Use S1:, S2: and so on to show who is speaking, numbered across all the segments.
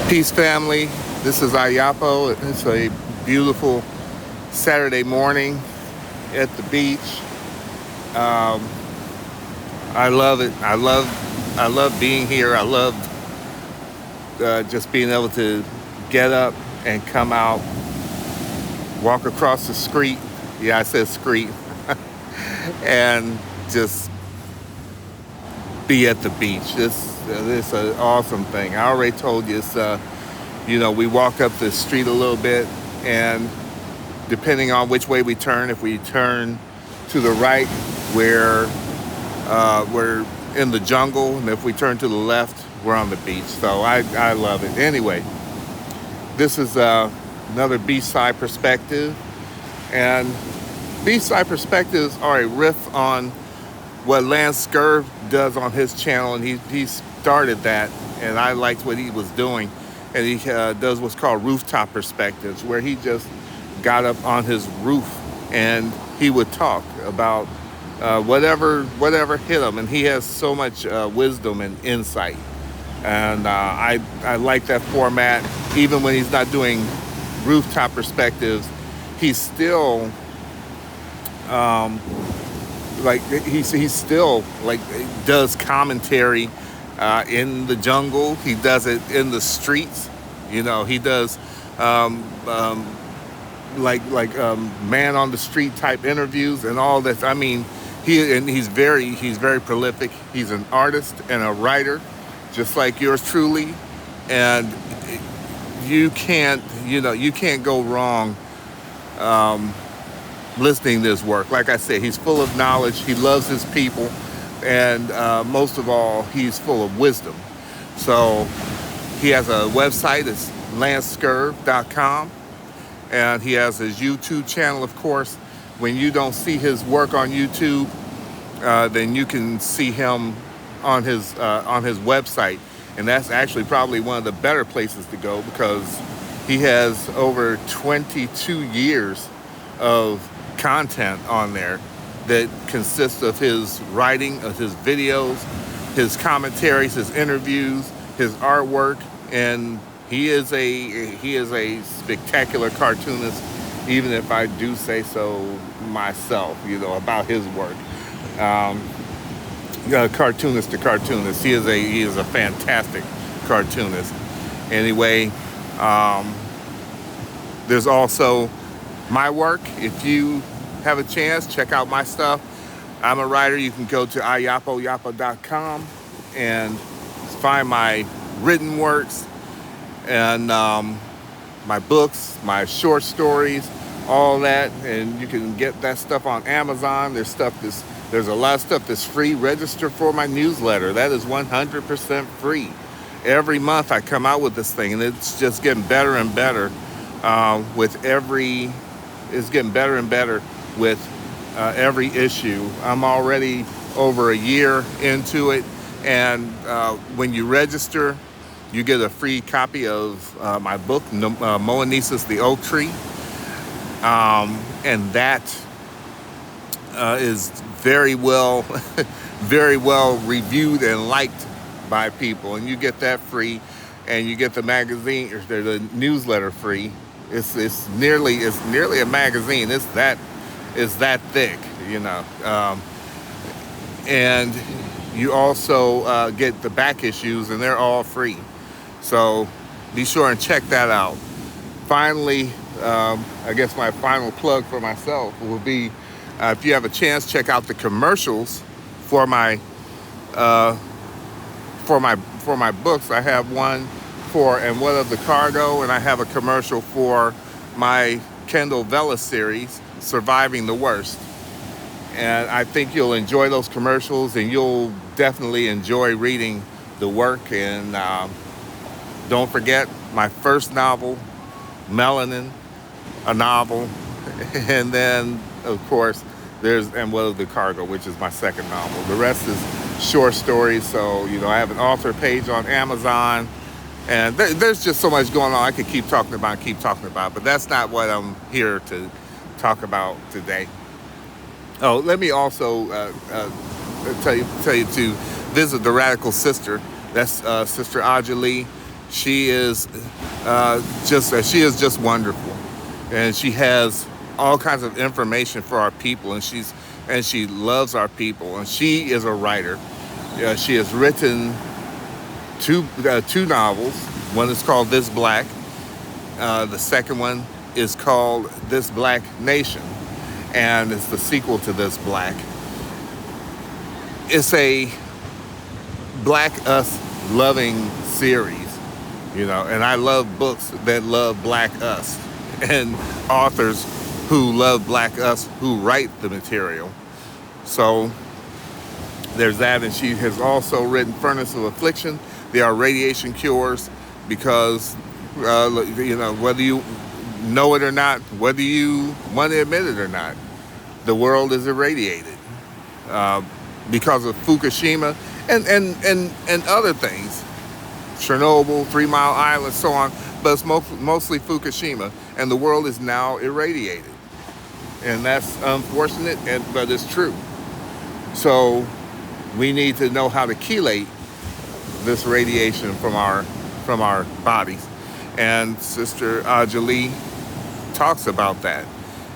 S1: Peace, family. This is Ayapo. It's a beautiful Saturday morning at the beach. Um, I love it. I love being here. I love just being able to get up and come out, walk across the street. Yeah, I said street, and just be at the beach. This is an awesome thing. I already told you. We walk up the street a little bit, and depending on which way we turn, if we turn to the right, we're in the jungle, and if we turn to the left, we're on the beach. So I love it. Anyway, this is another beachside perspective, and beachside perspectives are a riff on what SCURV does on his channel, and he started that, and I liked what he was doing. And he does what's called rooftop perspectives, where he just got up on his roof and he would talk about whatever hit him, and he has so much wisdom and insight. And I like that format. Even when he's not doing rooftop perspectives, he's still he still does commentary in the jungle. He does it in the streets. He does man on the street type interviews and all that. I mean, he's very prolific. He's an artist and a writer, just like yours truly. And you can't go wrong listening to his work. Like I said, he's full of knowledge. He loves his people. And most of all, he's full of wisdom. So he has a website. It's lancescurv.com. And he has his YouTube channel, of course. When you don't see his work on YouTube, then you can see him on his website. And that's actually probably one of the better places to go, because he has over 22 years of content on there that consists of his writing, of his videos, his commentaries, his interviews, his artwork, and he is a spectacular cartoonist, even if I do say so myself, about his work. Cartoonist to cartoonist, he is a fantastic cartoonist. Anyway, there's also my work. If you have a chance, check out my stuff. I'm a writer. You can go to ayapoyapa.com and find my written works and my books, my short stories, all that. And you can get that stuff on Amazon. There's a lot of stuff that's free. Register for my newsletter. That is 100% free. Every month I come out with this thing, and it's just getting better and better It's getting better and better with every issue. I'm already over a year into it, and when you register, you get a free copy of my book, MELANIN, the Oak Tree, and that is very well reviewed and liked by people. And you get that free, and you get the magazine or the newsletter free. It's nearly a magazine. It's that thick, and you also get the back issues, and they're all free. So be sure and check that out. Finally, I guess my final plug for myself will be, if you have a chance, check out the commercials for my books. I have one for And What of the Cargo, and I have a commercial for my Kindle Vela series, Surviving the Worst. And I think you'll enjoy those commercials, and you'll definitely enjoy reading the work. And don't forget my first novel, MELANIN, a novel. And then, of course, there's And What of the Cargo, which is my second novel. The rest is short stories. So, I have an author page on Amazon. And there's just so much going on. I could keep talking about, but that's not what I'm here to talk about today. Oh, let me also tell you to visit the Radical Sister. That's Sister Aja Lee. She is she is just wonderful, and she has all kinds of information for our people, and she loves our people, and she is a writer. She has written two novels. One is called This Black. The second one is called This Black Nation, and it's the sequel to This Black. It's a Black us loving series, and I love books that love Black us and authors who love Black us who write the material. So there's that, and she has also written Furnace of Affliction. They are radiation cures because, whether you know it or not, whether you want to admit it or not, the world is irradiated because of Fukushima and other things, Chernobyl, 3 Mile Island, so on. But it's mostly Fukushima, and the world is now irradiated, and that's unfortunate, but it's true. So we need to know how to chelate this radiation from our bodies, and Sister Ajali talks about that.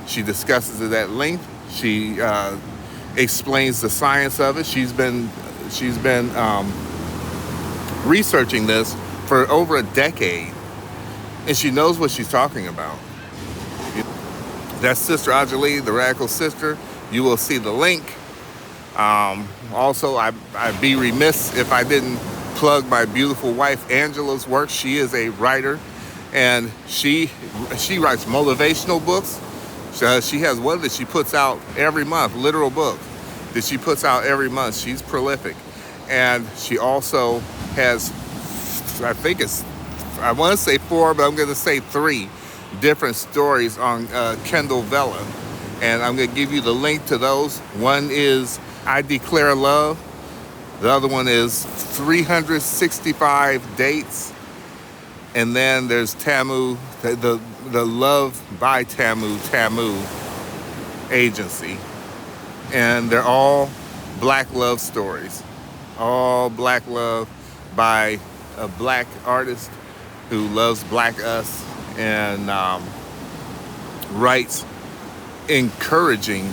S1: She discusses it at length. She explains the science of it. She's been researching this for over a decade, and she knows what she's talking about. That's Sister Ajali, the Radical Sister. You will see the link. Also, I'd be remiss if I didn't plug my beautiful wife Angela's work. She is a writer, and she writes motivational books. She has one that she puts out every month, literal book that she puts out every month. She's prolific, and she also has, I want to say 4, but I'm going to say 3 different stories on Kindle Vella, and I'm going to give you the link to those. One is I Declare Love. The other one is 365 Dates. And then there's Tamu, the Love by Tamu agency. And they're all Black love stories. All Black love by a Black artist who loves Black us and writes encouraging,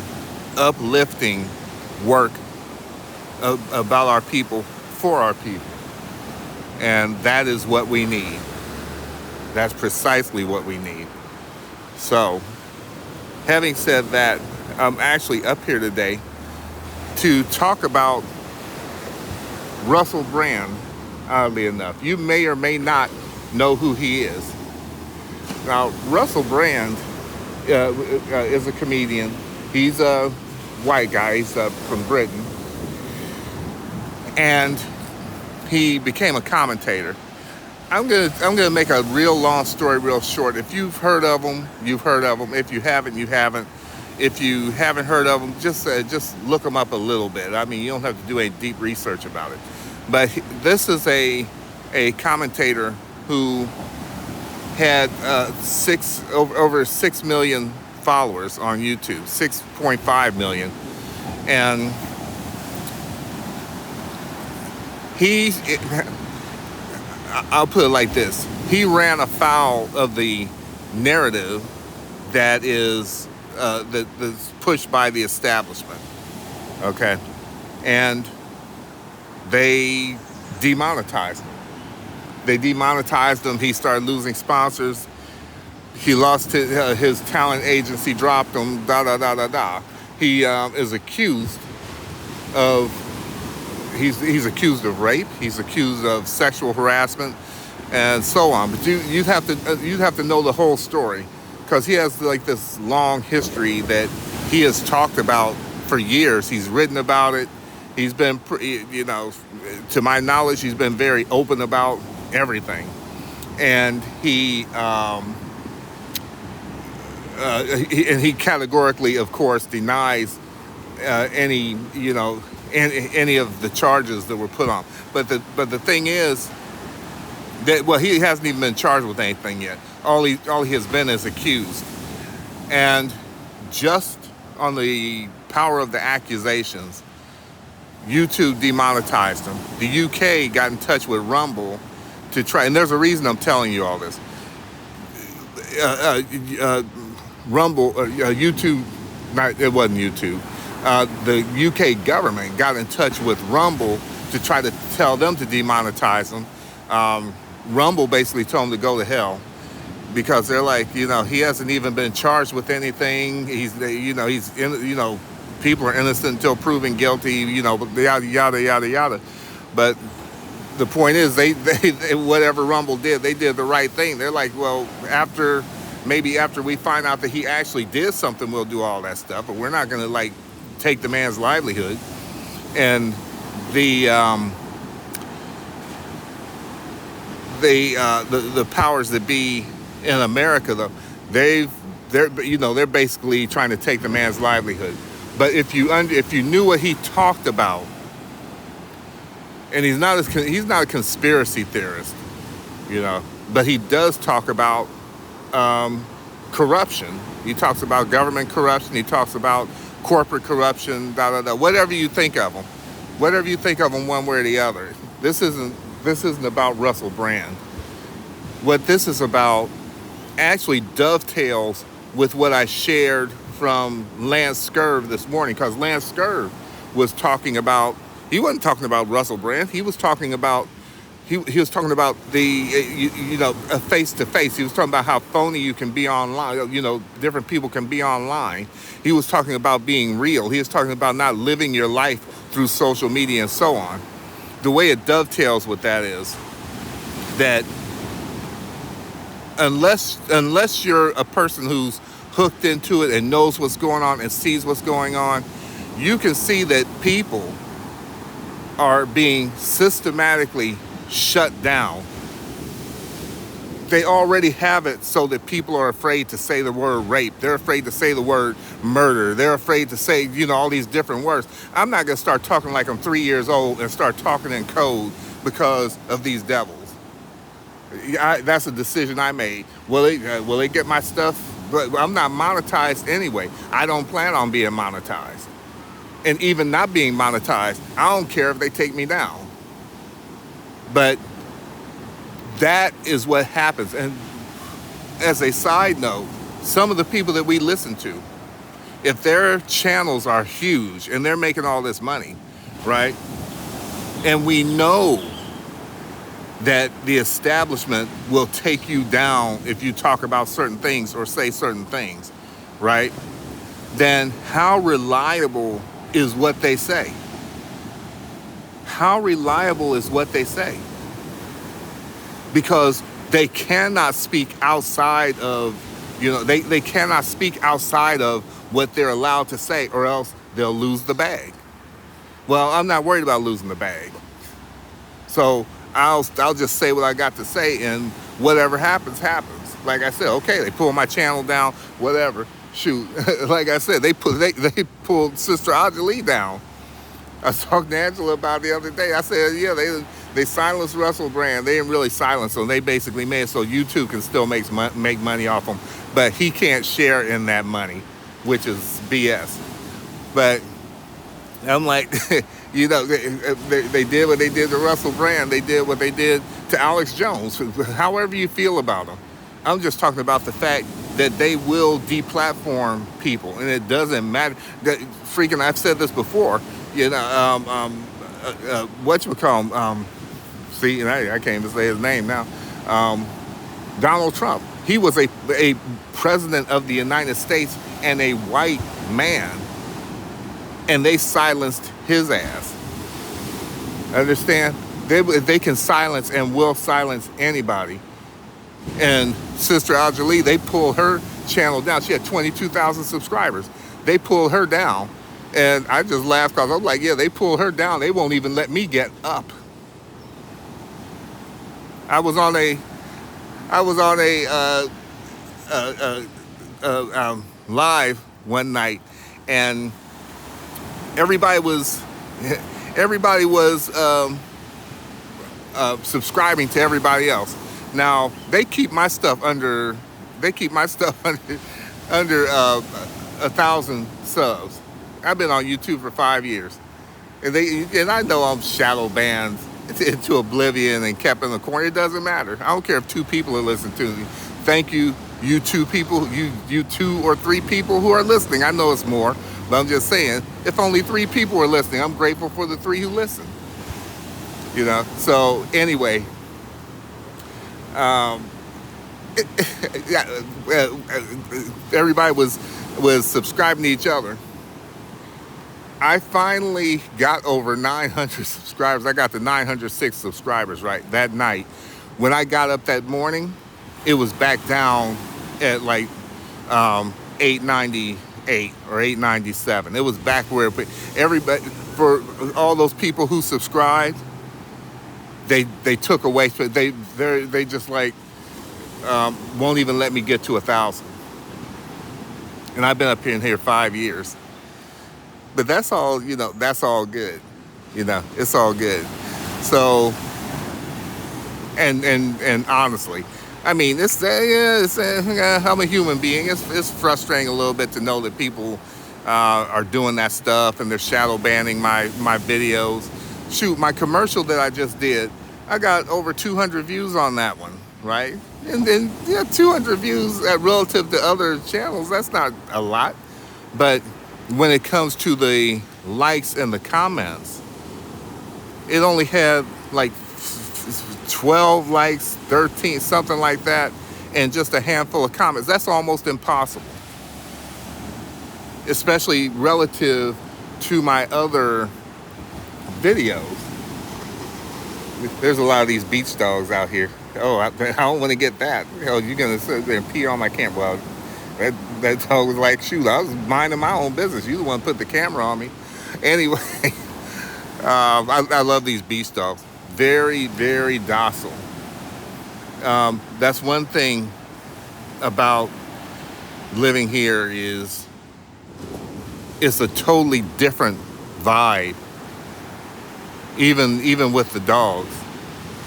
S1: uplifting work about our people, for our people. And that is what we need. That's precisely what we need. So, having said that, I'm actually up here today to talk about Russell Brand, oddly enough. You may or may not know who he is. Now, Russell Brand is a comedian. He's a white guy. He's from Britain. And he became a commentator. I'm gonna make a real long story real short. If you've heard of him, you've heard of him. If you haven't, you haven't. If you haven't heard of him, just look him up a little bit. I mean, you don't have to do any deep research about it. But this is a commentator who had over 6 million followers on YouTube, 6.5 million, and I'll put it like this. He ran afoul of the narrative that is that's pushed by the establishment. Okay? And they demonetized him. They demonetized him. He started losing sponsors. He lost his talent agency, dropped him, He is accused of He's accused of rape. He's accused of sexual harassment, and so on. But you'd have to know the whole story, because he has like this long history that he has talked about for years. He's written about it. He's been, to my knowledge, he's been very open about everything, and he categorically, of course, denies any of the charges that were put on. But the thing is that, well, he hasn't even been charged with anything yet. All he has been is accused. And just on the power of the accusations, YouTube demonetized him. The UK got in touch with Rumble to try, and there's a reason I'm telling you all this. Rumble, YouTube, it wasn't YouTube. The UK government got in touch with Rumble to try to tell them to demonetize them. Rumble basically told them to go to hell because they're like, he hasn't even been charged with anything. People are innocent until proven guilty. Yada yada yada yada. But the point is, they whatever Rumble did, they did the right thing. They're like, well, maybe after we find out that he actually did something, we'll do all that stuff. But we're not going to take the man's livelihood. And the powers that be in America, though, they're basically trying to take the man's livelihood. But if you knew what he talked about, and he's not a conspiracy theorist, but he does talk about corruption. He talks about government corruption. He talks about corporate corruption. Whatever you think of him, one way or the other. This isn't about Russell Brand. What this is about actually dovetails with what I shared from Lance SCURV this morning, because Lance SCURV was talking about. He wasn't talking about Russell Brand. He was talking about. He was talking about the face to face. He was talking about how phony you can be online. Different people can be online. He was talking about being real. He was talking about not living your life through social media and so on. The way it dovetails with that is that unless you're a person who's hooked into it and knows what's going on and sees what's going on, you can see that people are being systematically shut down. They already have it so that people are afraid to say the word rape. They're afraid to say the word murder. They're afraid to say, all these different words. I'm not going to start talking like I'm 3 years old and start talking in code because of these devils. That's a decision I made. Will they get my stuff? But I'm not monetized anyway. I don't plan on being monetized. And even not being monetized, I don't care if they take me down. But that is what happens. And as a side note, some of the people that we listen to, if their channels are huge and they're making all this money, right? And we know that the establishment will take you down if you talk about certain things or say certain things, right? Then how reliable is what they say? How reliable is what they say? Because they cannot speak outside of, they cannot speak outside of what they're allowed to say, or else they'll lose the bag. Well, I'm not worried about losing the bag. So I'll just say what I got to say, and whatever happens, happens. Like I said, okay, they pull my channel down, whatever. Shoot, like I said, they pulled Sister Anjali down. I was talking to Angela about it the other day. I said, yeah, they silenced Russell Brand. They didn't really silence him. They basically made it so YouTube can still make money off him, but he can't share in that money, which is BS. But I'm like, they did what they did to Russell Brand. They did what they did to Alex Jones. However you feel about them, I'm just talking about the fact that they will deplatform people, and it doesn't matter. I've said this before. Whatchamacallit, see, I can't even say his name now. Donald Trump. He was a president of the United States and a white man, and they silenced his ass. Understand? They can silence and will silence anybody. And Sister Anjali, they pulled her channel down. She had 22,000 subscribers. They pulled her down. And I just laughed because I was like, yeah, they pulled her down. They won't even let me get up. I was on a live one night, and everybody was subscribing to everybody else. Now they keep my stuff under 1,000 subs. I've been on YouTube for 5 years, and I know I'm shadow banned into oblivion and kept in the corner. It doesn't matter. I don't care if 2 people are listening to me. Thank you, you 2 people, you 2 or 3 people who are listening. I know it's more, but I'm just saying, if only 3 people are listening, I'm grateful for the 3 who listen. You know. So anyway, everybody was subscribing to each other. I finally got over 900 subscribers. I got to 906 subscribers right that night. When I got up that morning, it was back down at like 898 or 897. It was back where everybody, for all those people who subscribed, they took away. They just like won't even let me get to 1,000. And I've been up in here 5 years. But that's all, you know, that's all good. You know, it's all good. So, and honestly, I mean, I'm a human being. It's frustrating a little bit to know that people are doing that stuff and they're shadow banning my videos. Shoot, my commercial that I just did, I got over 200 views on that one, right? And then, 200 views relative to other channels, that's not a lot. But when it comes to the likes and the comments, it only had like 12 likes, 13, something like that, and just a handful of comments. That's almost impossible, especially relative to my other videos. There's a lot of these beach dogs out here. Oh, I don't want to get that. Hell, you're going to sit there and pee on my camera. Well, that dog was like, shoot, I was minding my own business. You the one put the camera on me. Anyway, I love these beach dogs. Very, very docile. That's one thing about living here is it's a totally different vibe. Even with the dogs.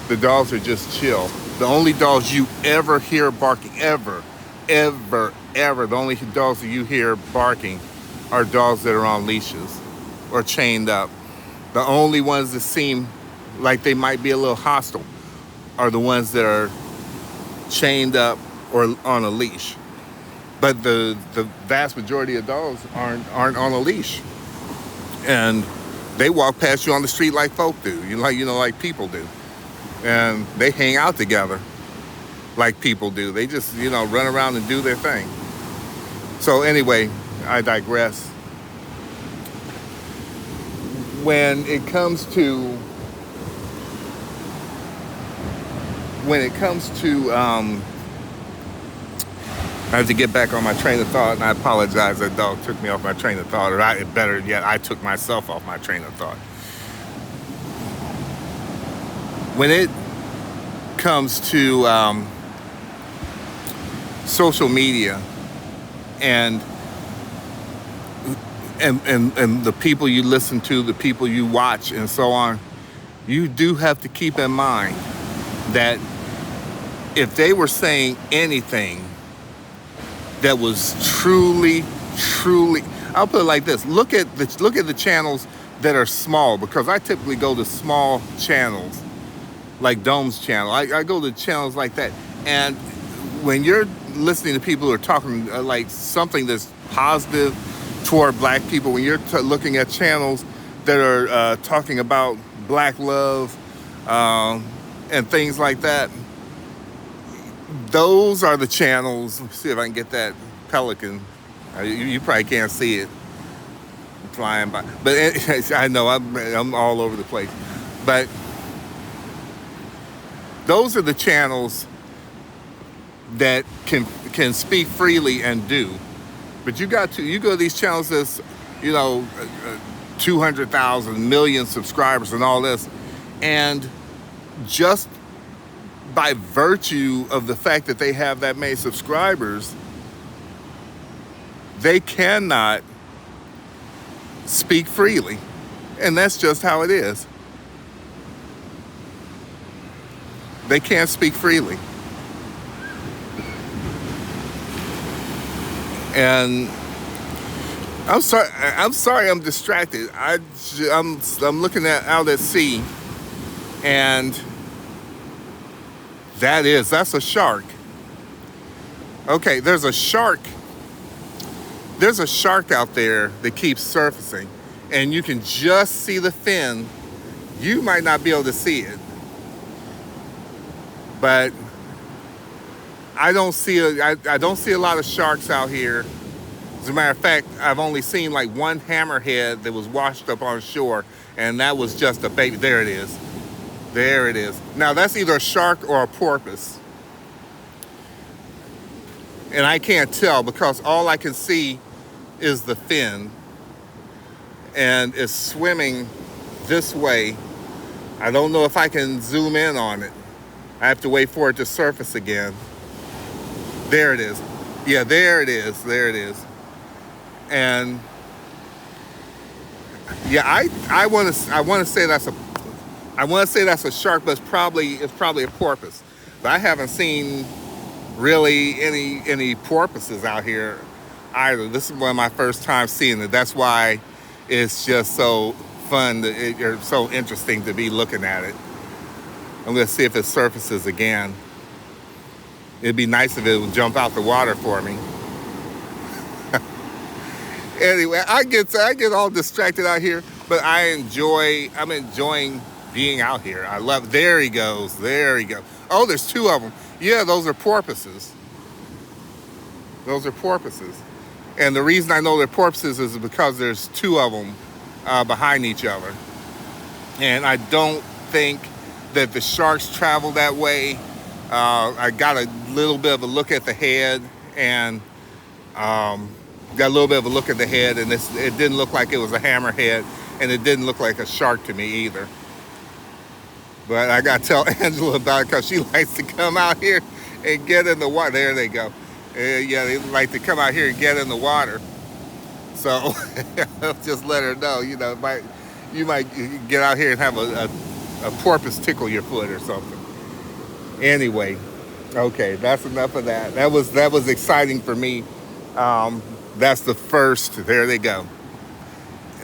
S1: The dogs are just chill. The only dogs you ever hear barking, ever, the only dogs that you hear barking are dogs that are on leashes or chained up. The only ones that seem like they might be a little hostile are the ones that are chained up or on a leash. But the vast majority of dogs aren't on a leash. And they walk past you on the street like folk do, like people do. And they hang out together like people do. They just, run around and do their thing. So anyway, I digress. When it comes to I have to get back on my train of thought, and I apologize. That dog took me off my train of thought, or better yet, I took myself off my train of thought. When it comes to social media and the people you listen to, the people you watch, and so on, you do have to keep in mind that if they were saying anything that was truly, I'll put it like this: look at the channels that are small, because I typically go to small channels like Dome's channel. I go to channels like that, and when you're listening to people who are talking like something that's positive toward black people, when you're looking at channels that are talking about black love and things like that, those are the channels. Let's see if I can get that pelican. You probably can't see it flying by, but I know I'm all over the place. But those are the channels that can speak freely and do. But you go to these channels that's 200,000 million subscribers and all this, and just by virtue of the fact that they have that many subscribers, they cannot speak freely. And that's just how it is. They can't speak freely. And I'm sorry I'm distracted. I'm looking out at sea, And that's a shark. Okay, there's a shark out there that keeps surfacing, and you can just see the fin. You might not be able to see it, but I don't see a lot of sharks out here. As a matter of fact, I've only seen like one hammerhead that was washed up on shore, and that was just a baby. There it is. There it is. Now that's either a shark or a porpoise. And I can't tell because all I can see is the fin, and it's swimming this way. I don't know if I can zoom in on it. I have to wait for it to surface again. There it is. Yeah, there it is. There it is. And yeah, I want to say that's a shark, but it's probably a porpoise. But I haven't seen really any porpoises out here either. This is one of my first time seeing it. That's why it's just so fun, or so interesting to be looking at it. I'm gonna see if it surfaces again. It'd be nice if it would jump out the water for me. Anyway, I get all distracted out here, but I'm enjoying being out here. I love. There he goes. There he goes. Oh, there's two of them. Yeah, those are porpoises. Those are porpoises. And the reason I know they're porpoises is because there's two of them behind each other. And I don't think that the sharks travel that way. I got a little bit of a look at the head, and it didn't look like it was a hammerhead, and it didn't look like a shark to me either. But I got to tell Angela about it because she likes to come out here and get in the water. There they go. Yeah, they like to come out here and get in the water. So just let her know, you might get out here and have a porpoise tickle your foot or something. Anyway, okay, that's enough of that. That was exciting for me. That's the first. There they go.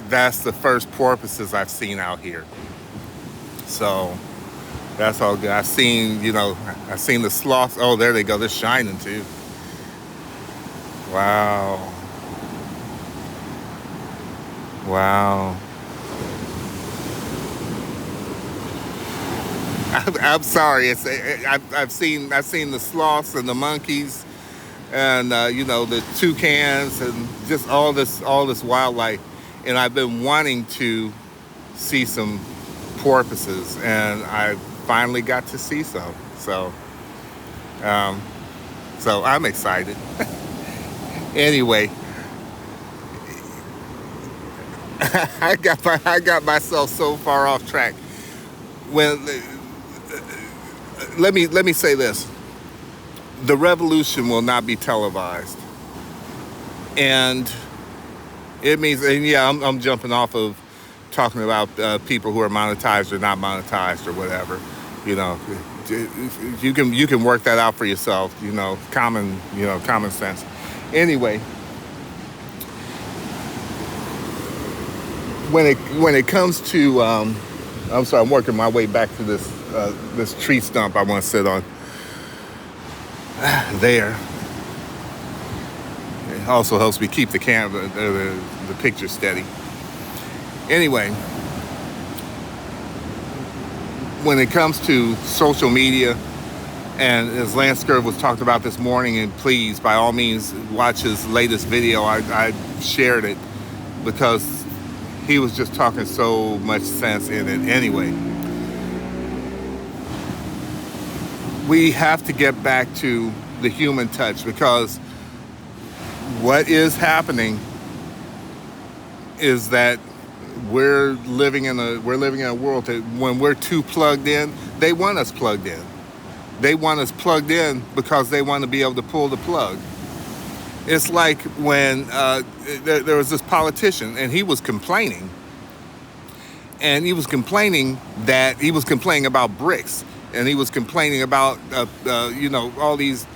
S1: That's the first porpoises I've seen out here. So that's all good. I've seen the sloths. Oh, there they go. They're shining too. Wow. Wow. I'm sorry. I've seen the sloths and the monkeys, and the toucans, and just all this wildlife, and I've been wanting to see some porpoises, and I finally got to see some. So I'm excited. Anyway, I got myself so far off track. Let me say this: the revolution will not be televised, and it means, and yeah, I'm jumping off of talking about people who are monetized or not monetized or whatever. You can work that out for yourself. Common sense. Anyway, when it comes to I'm sorry, I'm working my way back to this tree stump I want to sit on. There. It also helps me keep the camera, the picture steady. Anyway, when it comes to social media, and as Lance SCURV was talking about this morning, and please, by all means, watch his latest video. I shared it because he was just talking so much sense in it. Anyway, we have to get back to the human touch, because what is happening is that we're living in a world that when we're too plugged in, they want us plugged in. They want us plugged in because they want to be able to pull the plug. It's like when there was this politician, and he was complaining. And he was complaining about BRICS, and he was complaining about all these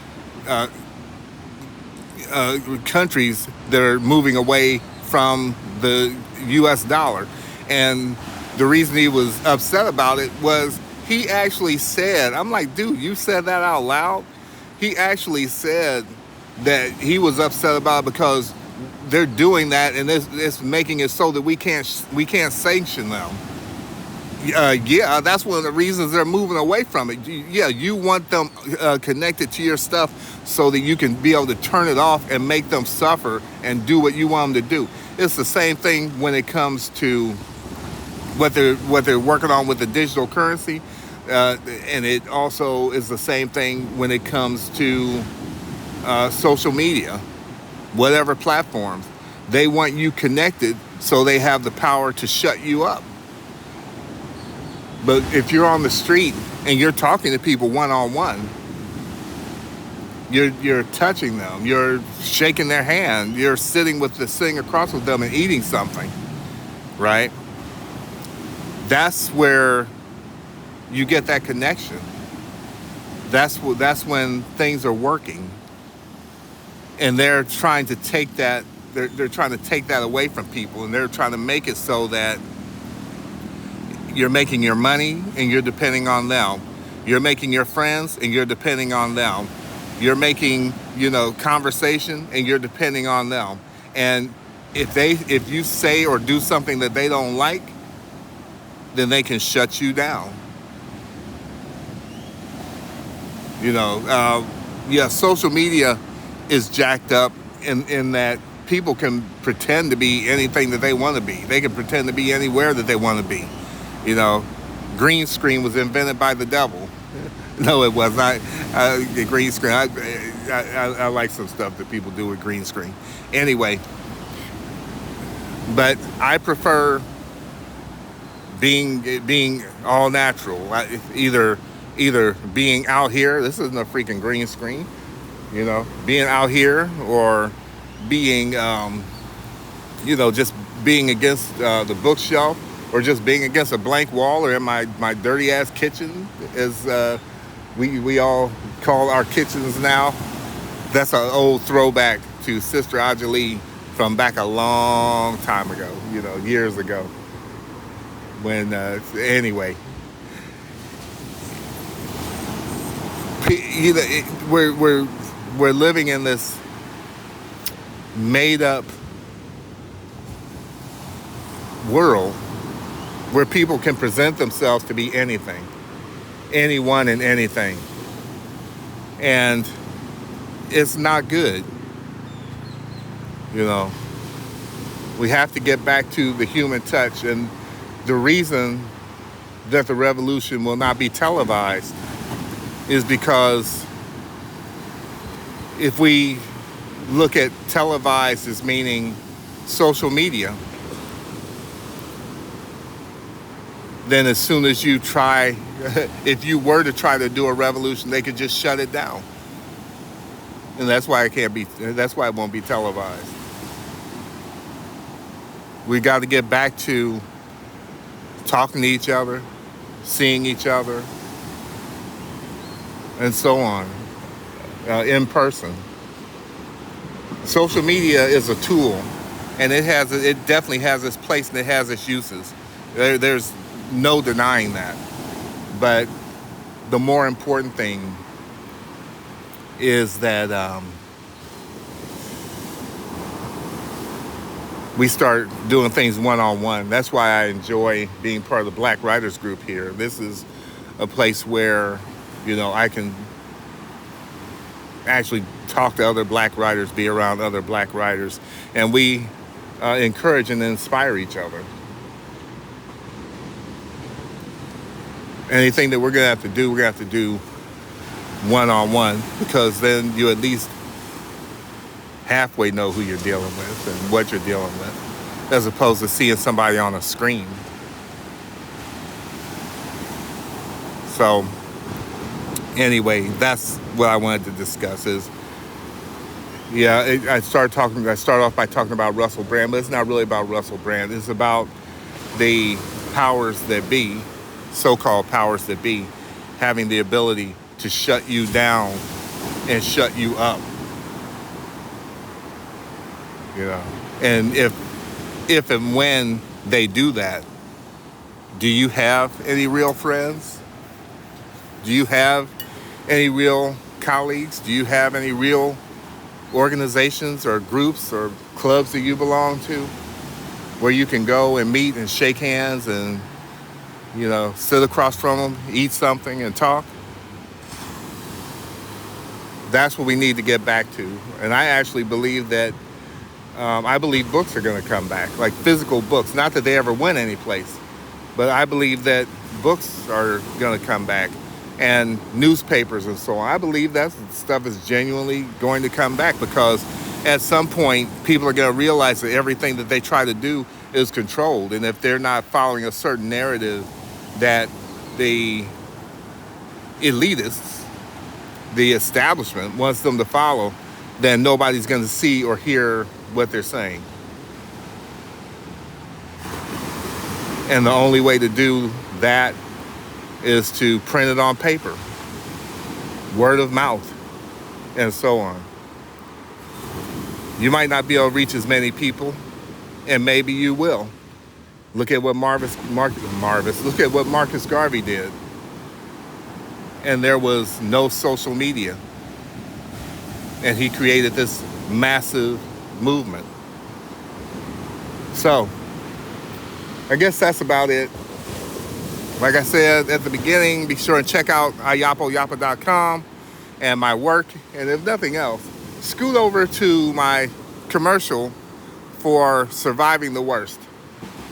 S1: countries that are moving away from the U.S. dollar. And the reason he was upset about it was he actually said, I'm like, dude, you said that out loud? He actually said that he was upset about it because they're doing that, and it's making it so that we can't sanction them. Yeah, that's one of the reasons they're moving away from it. Yeah, you want them connected to your stuff so that you can be able to turn it off and make them suffer and do what you want them to do. It's the same thing when it comes to what they're working on with the digital currency, and it also is the same thing when it comes to social media, whatever platforms. They want you connected so they have the power to shut you up. But if you're on the street and you're talking to people one-on-one, you're touching them, you're shaking their hand, you're sitting across with them and eating something, right? That's where you get that connection. That's when things are working, and they're trying to take that. They're trying to take that away from people, and they're trying to make it so that you're making your money and you're depending on them. You're making your friends and you're depending on them. You're making, conversation and you're depending on them. And if you say or do something that they don't like, then they can shut you down. Social media is jacked up in that people can pretend to be anything that they want to be. They can pretend to be anywhere that they want to be. Green screen was invented by the devil. No, it was not. The green screen. I like some stuff that people do with green screen. Anyway, but I prefer being all natural. Either being out here. This isn't a freaking green screen. Being out here, or being just being against the bookshelf, or just being against a blank wall, or in my dirty ass kitchen, as we all call our kitchens now. That's an old throwback to Sister Ajali from back a long time ago, years ago. When anyway, we're living in this made up world where people can present themselves to be anything, anyone and anything. And it's not good. We have to get back to the human touch. And the reason that the revolution will not be televised is because if we look at televised as meaning social media, then as soon as you try, if you were to try to do a revolution, they could just shut it down. And that's why it won't be televised. We got to get back to talking to each other, seeing each other, and so on, in person. Social media is a tool, and it definitely has its place and it has its uses. There's no denying that. But the more important thing is that we start doing things one-on-one. That's why I enjoy being part of the Black Writers Group here. This is a place where, I can actually talk to other black writers, be around other black writers, and we encourage and inspire each other. Anything that we're going to have to do one-on-one, because then you at least halfway know who you're dealing with and what you're dealing with, as opposed to seeing somebody on a screen. So anyway, that's what I wanted to discuss is, I start off by talking about Russell Brand, but it's not really about Russell Brand. It's about the powers that be, so-called powers that be, having the ability to shut you down and shut you up. And if and when they do that, do you have any real friends? Do you have any real colleagues? Do you have any real organizations or groups or clubs that you belong to where you can go and meet and shake hands and, sit across from them, eat something and talk? That's what we need to get back to. And I actually believe that, I believe books are going to come back, like physical books. Not that they ever went anyplace, but I believe that books are going to come back, and newspapers and so on. I believe that stuff is genuinely going to come back, because at some point people are going to realize that everything that they try to do is controlled. And if they're not following a certain narrative that the elitists, the establishment wants them to follow, then nobody's going to see or hear what they're saying. And the only way to do that is to print it on paper, word of mouth, and so on. You might not be able to reach as many people, and maybe you will. Look at what Marcus Garvey did. And there was no social media. And he created this massive movement. So, I guess that's about it. Like I said at the beginning, be sure and check out ayapoyapa.com and my work. And if nothing else, scoot over to my commercial for Surviving the Worst.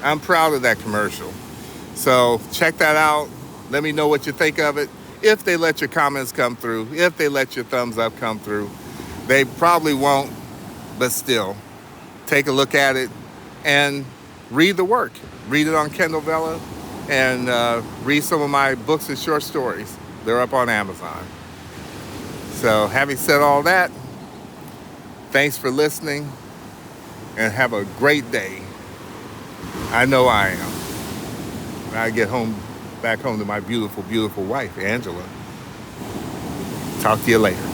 S1: I'm proud of that commercial. So check that out. Let me know what you think of it. If they let your comments come through, if they let your thumbs up come through. They probably won't, but still, take a look at it and read the work. Read it on Kindle Vella, and read some of my books and short stories. They're up on Amazon. So having said all that, thanks for listening, and have a great day. I know I am. When I get back home to my beautiful, beautiful wife, Angela. Talk to you later.